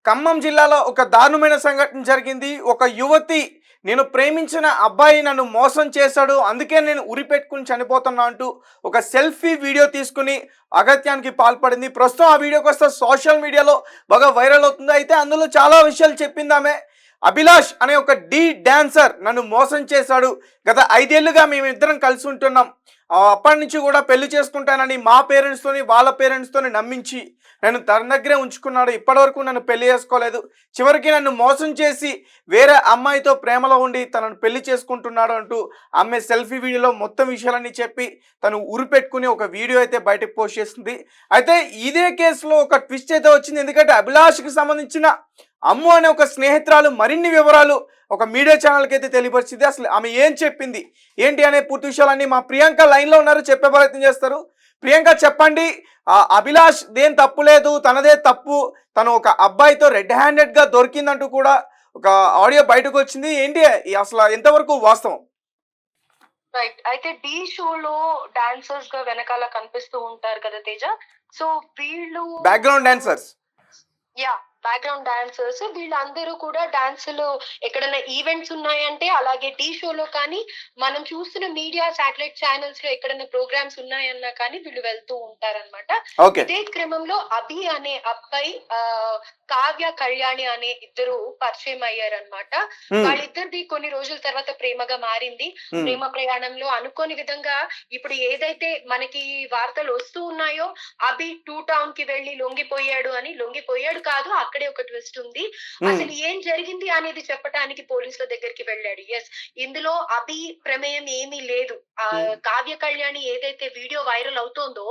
ఖమ్మం జిల్లాలో ఒక దారుణమైన సంఘటన జరిగింది. ఒక యువతి నేను ప్రేమించిన అబ్బాయి నన్ను మోసం చేశాడు. అందుకే నేను ఉరి పెట్టుకొని చనిపోతున్నా అంటూ ఒక సెల్ఫీ వీడియో తీసుకొని అగత్యానికి పాల్పడింది. ప్రస్తుతం ఆ వీడియో కాస్త సోషల్ మీడియాలో బాగా వైరల్ అవుతుంది. అయితే అందులో చాలా విషయాలు చెప్పిందామె. అభిలాష్ అనే ఒక డాన్సర్ నన్ను మోసం చేశాడు. గత 5 ఏళ్లుగా మేమిద్దరం కలిసి ఉంటున్నాం. అప్పటి నుంచి కూడా పెళ్లి చేసుకుంటానని మా పేరెంట్స్తోని వాళ్ళ పేరెంట్స్తోని నమ్మించి నన్ను తన దగ్గరే ఉంచుకున్నాడు. ఇప్పటివరకు నన్ను పెళ్లి చేసుకోలేదు. చివరికి నన్ను మోసం చేసి వేరే అమ్మాయితో ప్రేమలో ఉండి తనను పెళ్లి చేసుకుంటున్నాడు అంటూ ఆమె సెల్ఫీ వీడియోలో మొత్తం విషయాలన్నీ చెప్పి తను ఉరిపెట్టుకుని ఒక వీడియో అయితే బయటకు పోస్ట్ చేసింది. అయితే ఇదే కేసులో ఒక ట్విస్ట్ అయితే వచ్చింది. ఎందుకంటే అభిలాష్కి సంబంధించిన అమ్ము అనే ఒక స్నేహితురాలు మరిన్ని వివరాలు ఒక మీడియా ఛానల్కి అయితే తెలియపరిచింది. అసలు ఆమె ఏం చెప్పింది ఏంటి అనే పూర్తి విషయాలన్నీ మా ప్రియాంక లైన్లో ఉన్నారు, చెప్పే ప్రయత్నం చేస్తారు. ప్రియాంక చెప్పండి. అభిలాష్ దేం తప్పు లేదు, తనదే తప్పు, తను ఒక అబ్బాయితో రెడ్ హ్యాండెడ్గా దొరికిందంటూ కూడా ఒక ఆడియో బయటకు వచ్చింది. ఏంటి అసలు ఎంతవరకు వాస్తవం? రైట్. అయితే ఢీ షోలో డాన్సర్స్ గా వెనకాల కనిపిస్తూ ఉంటారు కదా తేజ. సో వీళ్ళు background dancers. Yeah, background dancers వీళ్ళందరూ కూడా డాన్సులు ఎక్కడైనా ఈవెంట్స్ ఉన్నాయంటే, అలాగే టీ షోలో కానీ మనం చూస్తున్న మీడియా శాటిలైట్ ఛానల్స్ లో ఎక్కడైనా ప్రోగ్రామ్స్ ఉన్నాయన్నా కానీ వీళ్ళు వెళ్తూ ఉంటారన్నమాట. ఇదే క్రమంలో అభి అనే అబ్బాయి కావ్య కళ్యాణి అనే ఇద్దరు పరిచయం అయ్యారనమాట. వాళ్ళిద్దరిది కొన్ని రోజుల తర్వాత ప్రేమగా మారింది. ప్రేమ ప్రయాణంలో అనుకోని విధంగా ఇప్పుడు ఏదైతే మనకి వార్తలు వస్తూ ఉన్నాయో, అభి టూ టౌన్ కి వెళ్లి లొంగిపోయాడు అని. లొంగిపోయాడు కాదు, అక్కడే ఒక ట్విస్ట్ ఉంది. అసలు ఏం జరిగింది అనేది చెప్పడానికి పోలీసుల దగ్గరికి వెళ్ళాడు. ఎస్, ఇందులో అభి ప్రమేయం ఏమీ లేదు. కావ్య కళ్యాణి ఏదైతే వీడియో వైరల్ అవుతోందో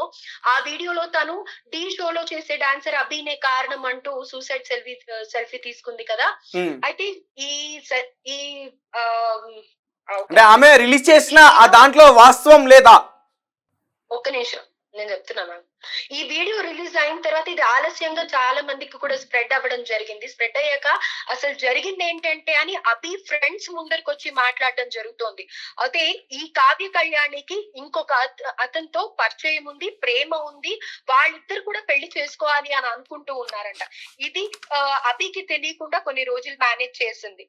ఆ వీడియోలో తను ఢీ షోలో చేసే డాన్సర్ అభినే కారణం అంటూ సూసైడ్ సెల్ఫీ తీసుకుంది కదా. అయితే ఈ ఆమె రిలీజ్ చేసిన ఆ దాంట్లో వాస్తవం లేదా? ఒక్క నిమిషం నేను చెప్తున్నాను. ఈ వీడియో రిలీజ్ అయిన తర్వాత ఇది ఆలస్యంగా చాలా మందికి కూడా స్ప్రెడ్ అవ్వడం జరిగింది. స్ప్రెడ్ అయ్యాక అసలు జరిగింది ఏంటంటే అని అభి ఫ్రెండ్స్ ముందరికి వచ్చి మాట్లాడడం జరుగుతోంది. అయితే ఈ కావ్య కళ్యాణికి ఇంకొక అతనితో పరిచయం ఉంది, ప్రేమ ఉంది, వాళ్ళిద్దరు కూడా పెళ్లి చేసుకోవాలి అని అనుకుంటూ ఉన్నారంట. ఇది అభికి తెలియకుండా కొన్ని రోజులు మేనేజ్ చేసింది.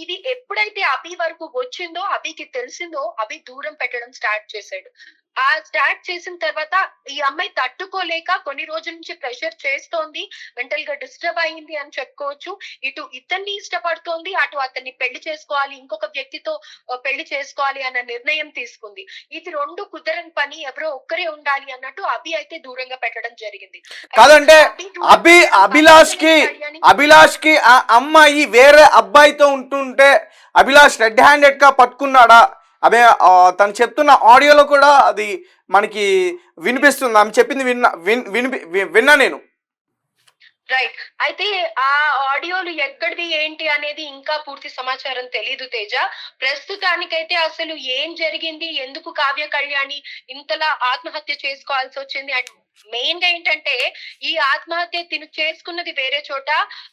ఇది ఎప్పుడైతే అభి వరకు వచ్చిందో, అభికి తెలిసిందో, అభి దూరం పెట్టడం స్టార్ట్ చేశాడు. ఆ స్టార్ట్ చేసిన తర్వాత ఈ అమ్మాయి తట్టుకోలేక కొన్ని రోజుల నుంచి ప్రెషర్ చేస్తోంది, మెంటల్ గా డిస్టర్బ్ అయింది అని చెప్పుకోవచ్చు. ఇటు ఇతన్ని ఇష్టపడుతోంది, అటు అతన్ని పెళ్లి చేసుకోవాలి, ఇంకొక వ్యక్తితో పెళ్లి చేసుకోవాలి అన్న నిర్ణయం తీసుకుంది. ఇది రెండు కుదరని పని, ఎవరో ఒక్కరే ఉండాలి అన్నట్టు అభి అయితే దూరంగా పెట్టడం జరిగింది. కాదంటే అభిలాష్ కి ఆ అమ్మాయి వేరే అబ్బాయితో ఉంటుంటే అభిలాష్ రెడ్ హ్యాండెడ్ గా పట్టుకున్నాడా? అదే తను చెప్తున్న ఆడియోలో కూడా అది మనకి వినిపిస్తుంది. ఆమె చెప్పింది విన్నా నేను. రైట్. అయితే ఆ ఆడియోలు ఎక్కడివి ఏంటి అనేది ఇంకా పూర్తి సమాచారం తెలీదు తేజ. ప్రస్తుతానికైతే అసలు ఏం జరిగింది, ఎందుకు కావ్య కళ్యాణి ఇంతలా ఆత్మహత్య చేసుకోవాల్సి వచ్చింది అండ్ మెయిన్ గా ఏంటంటే ఈ ఆత్మహత్య తిను చేసుకున్నది వేరే చోట,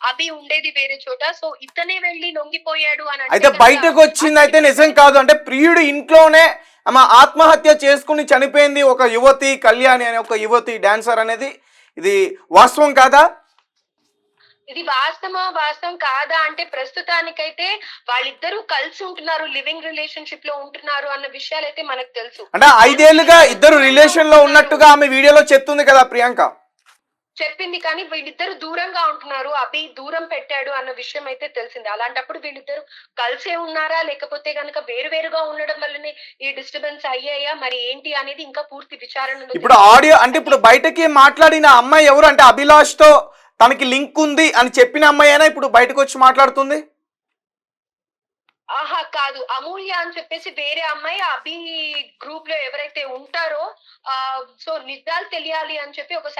అభి ఉండేది వేరే చోట. సో ఇతనే వెళ్ళి లొంగిపోయాడు అని అయితే బయటకు వచ్చింది అయితే నిజం కాదు. అంటే ప్రియుడు ఇంట్లోనే ఆమె ఆత్మహత్య చేసుకుని చనిపోయింది ఒక యువతి, కళ్యాణి అనే ఒక యువతి డాన్సర్ అనేది. ఇది వాస్తవం కాదా? ఇది వాస్తవం కాదా అంటే ప్రస్తుతానికైతే వాళ్ళిద్దరూ కలిసి ఉంటున్నారు, లివింగ్ రిలేషన్షిప్ లో ఉంటున్నారు అన్న విషయాలు అయితే మనకు తెలుసు. అంటే 5 ఏళ్లుగా ఇద్దరు రిలేషన్ లో ఉన్నట్టుగా ఆమె వీడియోలో చెప్తుంది కదా ప్రియాంక. చెప్పింది, కానీ వీళ్ళిద్దరు దూరంగా ఉంటున్నారు, అభి దూరం పెట్టాడు అన్న విషయం అయితే తెలిసింది. అలాంటప్పుడు వీళ్ళిద్దరు కలిసే ఉన్నారా, లేకపోతే గనక వేరువేరుగా ఉండడం వల్లనే ఈ డిస్టర్బెన్స్ అయ్యాయా, మరి ఏంటి అనేది ఇంకా పూర్తి విచారణ. ఇప్పుడు ఆడియో అంటే ఇప్పుడు బయటకి మాట్లాడిన అమ్మాయి ఎవరు? అంటే అభిలాష్ తో తనకి లింక్ ఉంది అని చెప్పిన అమ్మాయి అయినా ఇప్పుడు బయటకు వచ్చి మాట్లాడుతుంది? ఆహా కాదు, అమూల్య అని చెప్పేసి వేరే అమ్మాయి అభి గ్రూప్ లో ఎవరైతే ఉంటారో సో నిజాలు తెలియాలి అని చెప్పి ఒక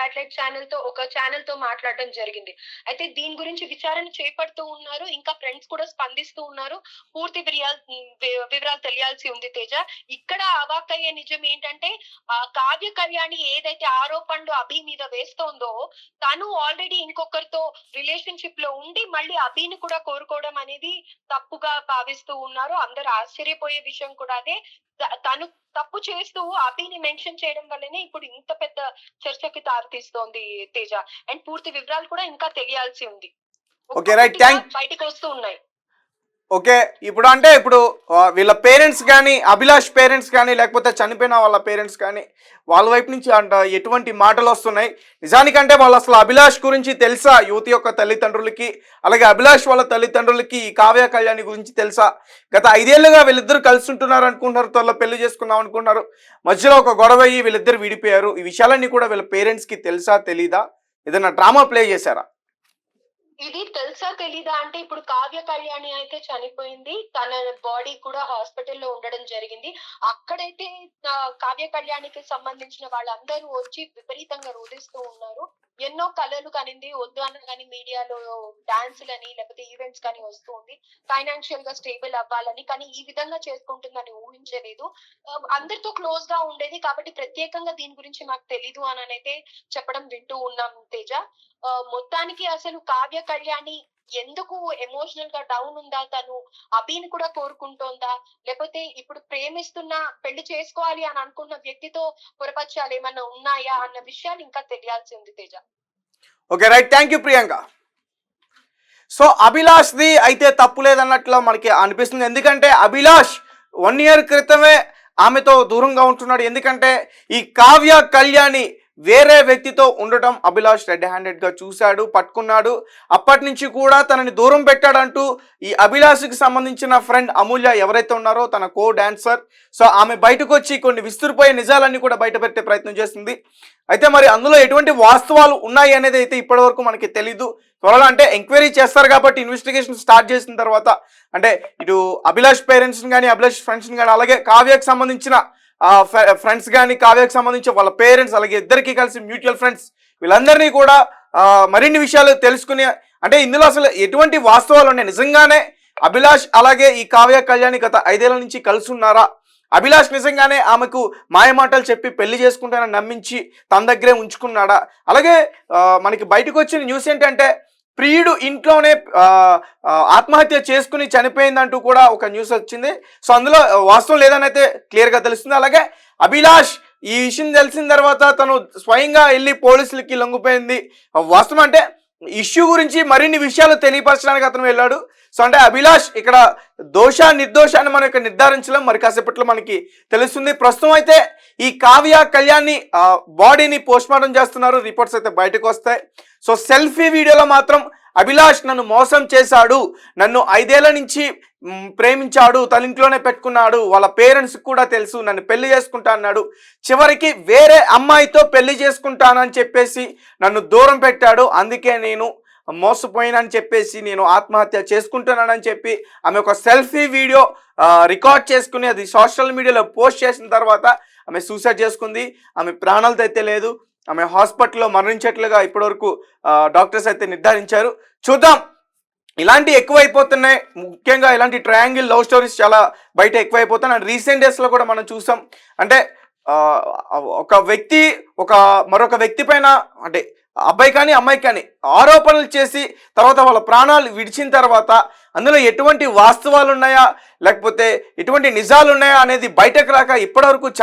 ఛానల్ తో మాట్లాడడం జరిగింది. అయితే దీని గురించి విచారణ చేపడుతూ ఉన్నారు, ఇంకా ఫ్రెండ్స్ కూడా స్పందిస్తూ ఉన్నారు. పూర్తి వివరాలు తెలియాల్సి ఉంది తేజ. ఇక్కడ అవాక్కయ్యే నిజం ఏంటంటే కావ్య కళ్యాణి ఏదైతే ఆరోపణలు అభి మీద వేస్తోందో, తను ఆల్రెడీ ఇంకొకరితో రిలేషన్షిప్ లో ఉండి మళ్ళీ అభిని కూడా కోరుకోవడం అనేది తప్పుగా భావిస్తూ ఉన్నారు. అందరూ ఆశ్చర్యపోయే విషయం కూడా అదే. తను తప్పు చేస్తూ అభిని మెన్షన్ చేయడం వల్లనే ఇప్పుడు ఇంత పెద్ద చర్చకి తారుతీస్తోంది తేజ. అండ్ పూర్తి వివరాలు కూడా ఇంకా తెలియాల్సి ఉంది. ఓకే రైట్ థ్యాంక్ బయటికి వస్తూ ఉన్నాయి. ఓకే ఇప్పుడు వీళ్ళ పేరెంట్స్ కానీ అభిలాష్ పేరెంట్స్ కానీ లేకపోతే చనిపోయిన వాళ్ళ పేరెంట్స్ కానీ వాళ్ళ వైపు నుంచి ఎటువంటి మాటలు వస్తున్నాయి నిజానికంటే వాళ్ళు అసలు అభిలాష్ గురించి తెలుసా యువతి యొక్క తల్లిదండ్రులకి అలాగే అభిలాష్ వాళ్ళ తల్లిదండ్రులకి ఈ కావ్య కళ్యాణి గురించి తెలుసా గత 5 ఏళ్లుగా వీళ్ళిద్దరు కలిసి ఉంటున్నారు అనుకుంటున్నారు త్వరలో పెళ్లి చేసుకుందాం అనుకుంటున్నారు మధ్యలో ఒక గొడవ అయ్యి వీళ్ళిద్దరు విడిపోయారు ఈ విషయాలన్నీ కూడా వీళ్ళ పేరెంట్స్కి తెలుసా తెలీదా ఏదైనా డ్రామా ప్లే చేశారా ఇది తెలుసా తెలీదా అంటే ఇప్పుడు కావ్య కళ్యాణి అయితే చనిపోయింది, తన బాడీ కూడా హాస్పిటల్లో ఉండడం జరిగింది. అక్కడైతే కావ్య కళ్యాణికి సంబంధించిన వాళ్ళందరూ వచ్చి విపరీతంగా రోధిస్తూ ఉన్నారు. ఎన్నో కళలు కనింది, వద్దు అన్న కానీ మీడియాలో డాన్సులని లేకపోతే ఈవెంట్స్ కానీ వస్తూ ఉంది, ఫైనాన్షియల్ గా స్టేబుల్ అవ్వాలని. కానీ ఈ విధంగా చేసుకుంటుందని ఊహించలేదు. అందరితో క్లోజ్ గా ఉండేది కాబట్టి ప్రత్యేకంగా దీని గురించి మాకు తెలీదు అని అయితే చెప్పడం వింటూ ఉన్నాం తేజ. మొత్తానికి అసలు కావ్య కళ్యాణి ఎందుకు ఎమోషనల్ గా డౌన్ ఉందా, తను అభిని కూడా కోరుకుంటోందా, లేకపోతే ఇప్పుడు ప్రేమిస్తున్న పెళ్లి చేసుకోవాలి అని అనుకున్న వ్యక్తితో పొరపచ్చాలు ఏమన్నా ఉన్నాయా అన్న విషయాలు ఇంకా తెలియాల్సి ఉంది Teja. Okay right thank you Priyanka. So అభిలాష్ది అయితే తప్పు లేదన్నట్లు మనకి అనిపిస్తుంది ఎందుకంటే అభిలాష్ 1 year క్రితమే ఆమెతో దూరంగా ఉంటున్నాడు ఎందుకంటే ఈ కావ్య కళ్యాణి వేరే వ్యక్తితో ఉండటం అభిలాష్ రెడ్ హ్యాండెడ్గా చూశాడు పట్టుకున్నాడు అప్పటి నుంచి కూడా తనని దూరం పెట్టాడంటూ ఈ అభిలాష్కి సంబంధించిన ఫ్రెండ్ అమూల్య ఎవరైతే ఉన్నారో తన కో డాన్సర్ సో ఆమె బయటకు వచ్చి కొన్ని విస్తురిపోయే నిజాలన్నీ కూడా బయట పెట్టే ప్రయత్నం చేస్తుంది అయితే మరి అందులో ఎటువంటి వాస్తవాలు ఉన్నాయి అనేది అయితే ఇప్పటివరకు మనకి తెలీదు త్వరలో అంటే ఎంక్వైరీ చేస్తారు కాబట్టి ఇన్వెస్టిగేషన్ స్టార్ట్ చేసిన తర్వాత అంటే ఇటు అభిలాష్ పేరెంట్స్ని కానీ అభిలాష్ ఫ్రెండ్స్ని కానీ అలాగే కావ్యకు సంబంధించిన ఫ్రెండ్స్ కానీ కావ్యకు సంబంధించి వాళ్ళ పేరెంట్స్ అలాగే ఇద్దరికి కలిసి మ్యూచువల్ ఫ్రెండ్స్ వీళ్ళందరినీ కూడా మరిన్ని విషయాలు తెలుసుకుని అంటే ఇందులో అసలు ఎటువంటి వాస్తవాలు ఉన్నాయి నిజంగానే అభిలాష్ అలాగే ఈ కావ్య కళ్యాణి గత 5 ఏళ్ల నుంచి కలిసి ఉన్నారా అభిలాష్ నిజంగానే ఆమెకు మాయమాటలు చెప్పి పెళ్లి చేసుకుంటానని నమ్మించి తన దగ్గరే ఉంచుకున్నాడా అలాగే మనకి బయటకు వచ్చిన న్యూస్ ఏంటంటే ప్రియుడు ఇంట్లోనే ఆత్మహత్య చేసుకుని చనిపోయిందంటూ కూడా ఒక న్యూస్ వచ్చింది సో అందులో వాస్తవం లేదని అయితే క్లియర్గా తెలుస్తుంది అలాగే అభిలాష్ ఈ విషయం తెలిసిన తర్వాత తను స్వయంగా వెళ్ళి పోలీసులకి లొంగిపోయింది వాస్తవం అంటే ఇష్యూ గురించి మరిన్ని విషయాలు తెలియపరచడానికి అతను వెళ్ళాడు సో అంటే అభిలాష్ ఇక్కడ నిర్దోషాన్ని మనం ఇక్కడ నిర్ధారించలేం మరి కాసేపట్లో మనకి తెలుస్తుంది ప్రస్తుతం అయితే ఈ కావ్య కళ్యాణి బాడీని పోస్ట్మార్టం చేస్తున్నారు రిపోర్ట్స్ అయితే బయటకు వస్తాయి సో సెల్ఫీ వీడియోలో మాత్రం అభిలాష్ నన్ను మోసం చేశాడు నన్ను 5 ఏళ్ల నుంచి ప్రేమించాడు తన ఇంట్లోనే పెట్టుకున్నాడు వాళ్ళ పేరెంట్స్కి కూడా తెలుసు నన్ను పెళ్లి చేసుకుంటా అన్నాడు చివరికి వేరే అమ్మాయితో పెళ్లి చేసుకుంటానని చెప్పేసి నన్ను దూరం పెట్టాడు అందుకే నేను మోసపోయినని చెప్పేసి నేను ఆత్మహత్య చేసుకుంటున్నానని చెప్పి ఆమె ఒక సెల్ఫీ వీడియో రికార్డ్ చేసుకుని అది సోషల్ మీడియాలో పోస్ట్ చేసిన తర్వాత ఆమె సూసైడ్ చేసుకుంది ఆమె ప్రాణాలతో అయితే లేదు ఆమె హాస్పిటల్లో మరణించేట్లుగా ఇప్పటివరకు డాక్టర్స్ అయితే నిర్ధారించారు చూద్దాం ఇలాంటి ఎక్కువైపోతున్నాయి ముఖ్యంగా ఇలాంటి ట్రయాంగిల్ లవ్ స్టోరీస్ చాలా బయట ఎక్కువైపోతున్నాయి అండ్ రీసెంట్ డేస్లో కూడా మనం చూసాం అంటే ఒక వ్యక్తి మరొక వ్యక్తి పైన అంటే అబ్బాయి కానీ అమ్మాయి కానీ ఆరోపణలు చేసి తర్వాత వాళ్ళ ప్రాణాలు విడిచిన తర్వాత అందులో ఎటువంటి వాస్తవాలు ఉన్నాయా లేకపోతే ఎటువంటి నిజాలు ఉన్నాయా అనేది బయటకు రాక ఇప్పటివరకు